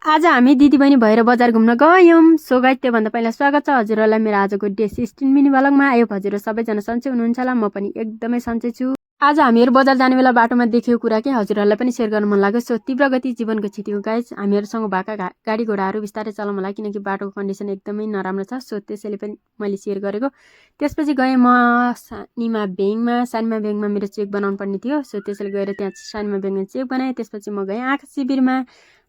आज हामी दिदीबहिनी भएर बजार घुम्न गयौँ। सो गाइस, त्योभन्दा पहिला स्वागत छ हजुरहरूलाई मेरो आजको डे 16 मिनी भ्लगमा। आयो हजुरहरू सबैजना सन्चै हुनुहुन्छ होला, म पनि एकदमै सन्चै छु। आज हामीहरू बजार जाने बेला बाटोमा देखेको कुरा के हजुरहरूलाई पनि सेयर गर्न मन लाग्यो। सो तीव्र गति जीवनको क्षति हो गाइस। हामीहरूसँग भएका गाडी घोडाहरू बिस्तारै चलाउँ होला, किनकि बाटोको कन्डिसन एकदमै नराम्रो छ। सो त्यसैले पनि मैले सेयर गरेको। त्यसपछि गएँ म सानीमा ब्याङ्कमा मेरो चेक बनाउनु पर्ने थियो। सो त्यसैले गएर त्यहाँ सानीमा ब्याङ्कमा चेक बनाएँ। त्यसपछि म गएँ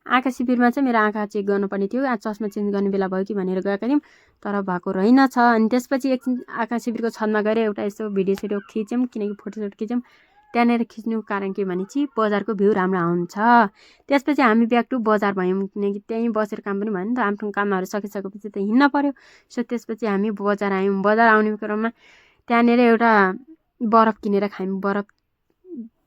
आँखा शिविरमा चाहिँ मेरो आँखा चेक गर्नुपर्ने थियो। आज चस्मा चेन्ज गर्ने बेला भयो कि भनेर गएका थियौँ, तर भएको रहेनछ। अनि त्यसपछि एकछिन आँखा शिविरको छतमा गएर एउटा यस्तो भिडियो खिच्यौँ, किनकि फोटोसोटो खिच्यौँ। त्यहाँनिर खिच्नु कारण के भने चाहिँ बजारको भ्यू राम्रो आउँछ। त्यसपछि हामी ब्याक टु बजार भयौँ, किनकि त्यहीँ बसेर काम पनि भयो नि त। आफ्नो कामहरू सकिसकेपछि त हिँड्न पऱ्यो। सो त्यसपछि हामी बजार आयौँ। बजार आउने क्रममा त्यहाँनिर एउटा बरफ किनेर खायौँ। बरफ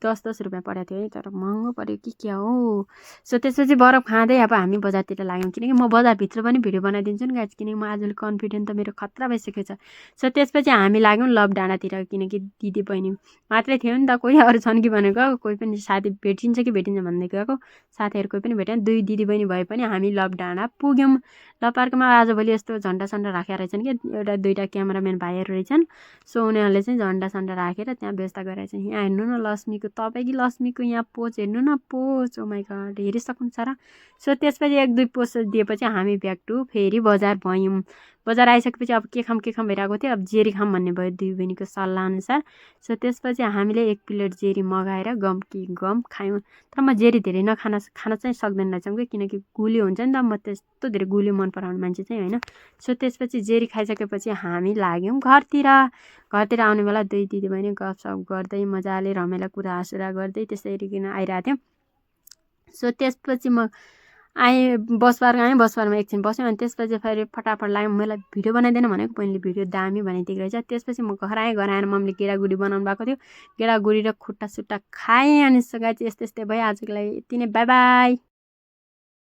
10-10 रुपियाँ परेको थियो है, तर महँगो पऱ्यो कि क्या हो। सो त्यसपछि बरफ खाँदै अब हामी बजारतिर लाग्यौँ, किनकि म बजारभित्र पनि भिडियो बनाइदिन्छु नि गाइस, किनकि म आजले कन्फिडेन्ट त मेरो खतरा भइसकेको छ। सो त्यसपछि हामी लाग्यौँ लभ डाँडातिर, किनकि दिदी बहिनी मात्रै थियो नि त, कोही अरू छन् कि भनेको, कोही पनि साथी भेटिन्छ कि भेटिन्छ भन्दै गएको। साथीहरू कोही पनि भेटेन। 2 दिदी बहिनी भए पनि हामी लभ डाँडा पुग्यौँ। लभ पार्कमा आजभोलि यस्तो झन्डा सन्डा राखेर रहेछन् कि एउटा 2टा क्यामेराम्यान भाइहरू रहेछन्। सो उनीहरूले चाहिँ झन्डा सन्डा राखेर त्यहाँ व्यवस्था गरेर चाहिँ यहाँ हेर्नु न लक्ष्मीको, तपाईँ कि लक्ष्मीको यहाँ पोज हेर्नु न, पोज। ओ माई गड, हेरिसक्नु छ र। सो त्यसपछि 1-2 पोज दिएपछि हामी ब्याक टु फेरि बजार भयौँ। बजार आइसकेपछि अब के खाम भइरहेको थियो। अब जेरी खाम भन्ने भयो दुई बहिनीको सल्लाह अनुसार। सो त्यसपछि हामीले 1 प्लेट जेरी मगाएर गम खायौँ। तर म जेरी धेरै खान चाहिँ सक्दैन रहेछौँ कि, किनकि गुलियो हुन्छ नि त। म त्यस्तो धेरै गुलियो मन पराउने मान्छे चाहिँ होइन। सो त्यसपछि जेरी खाइसकेपछि हामी लाग्यौँ घरतिर आउने बेला 2 दिदी बहिनी गफसफ गर्दै मजाले रमाइलो कुरा हाँसुरा गर्दै त्यसरी किन आइरहेको थियौँ। सो त्यसपछि म बस पार्कमा एकछिन बस्यौँ। अनि त्यसपछि फेरि फटाफट लाग्यौँ। मलाई भिडियो बनाइदिएन भनेको, बहिनीले भिडियो दामी बनाइदिएको रहेछ। त्यसपछि म घर आएर मम्मीले गेडागुडी बनाउनु भएको थियो। गेडागुडी र खुट्टा सुट्टा खाएँ। अनि गाइस यस्तै भयो आजको लागि, यति नै, बाई बाई।